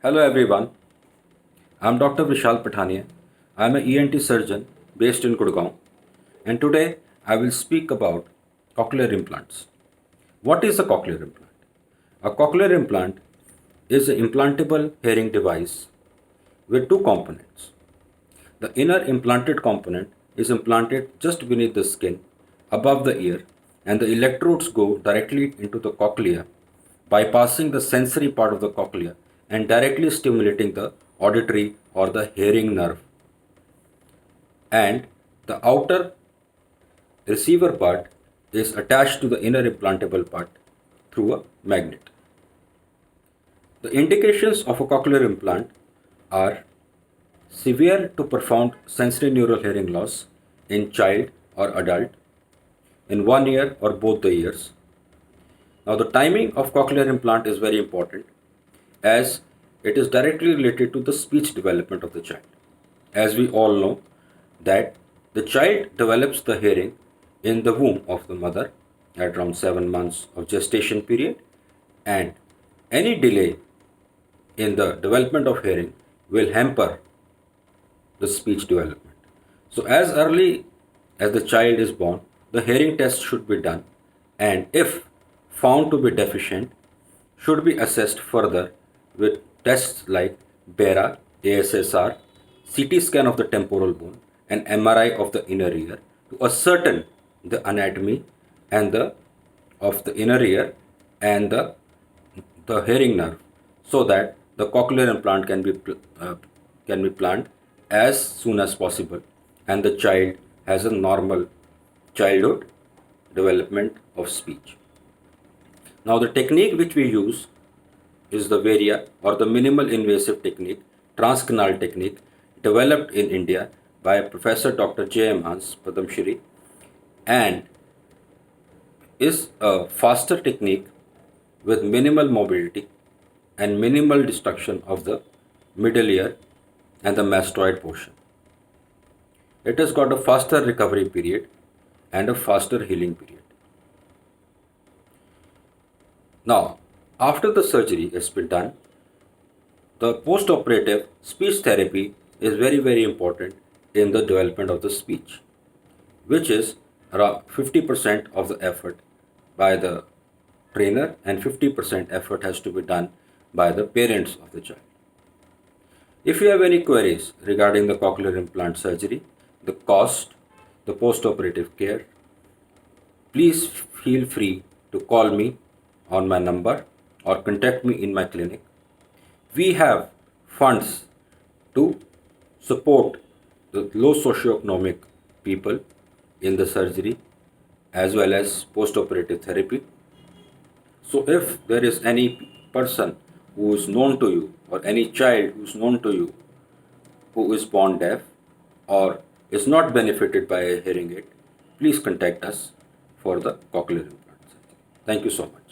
Hello everyone, I'm Dr. Vishal Pathania. I'm an ENT surgeon based in Gurgaon, and today I will speak about cochlear implants. What is a cochlear implant? A cochlear implant is an implantable hearing device with two components. The inner implanted component is implanted just beneath the skin above the ear, and the electrodes go directly into the cochlea, bypassing the sensory part of the cochlea and directly stimulating the auditory or the hearing nerve. And the outer receiver part is attached to the inner implantable part through a magnet. The indications of a cochlear implant are severe to profound sensory neural hearing loss in child or adult in one ear or both the ears. Now, the timing of cochlear implant is very important as it is directly related to the speech development of the child. As we all know that the child develops the hearing in the womb of the mother at around 7 months of gestation period, and any delay in the development of hearing will hamper the speech development. So, as early as the child is born, the hearing test should be done, and if found to be deficient, should be assessed further with tests like BERA, ASSR, CT scan of the temporal bone, and MRI of the inner ear to ascertain the anatomy and the of the inner ear and the hearing nerve, so that the cochlear implant can be planted as soon as possible and the child has a normal childhood development of speech. Now, the technique which we use is the Varia or the minimal invasive technique, transcanal technique, developed in India by Professor Dr. J.M. Hans Padam Shri, and is a faster technique with minimal mobility and minimal destruction of the middle ear and the mastoid portion. It has got a faster recovery period and a faster healing period. Now, after the surgery has been done, the post-operative speech therapy is very important in the development of the speech, which is around 50% of the effort by the trainer and 50% effort has to be done by the parents of the child. If you have any queries regarding the cochlear implant surgery, the cost, the post-operative care, please feel free to call me on my number or contact me in my clinic. We have funds to support the low socioeconomic people in the surgery as well as post-operative therapy. So if there is any person who is known to you or any child who is known to you who is born deaf or is not benefited by a hearing aid, please contact us for the cochlear implant surgery. Thank you so much.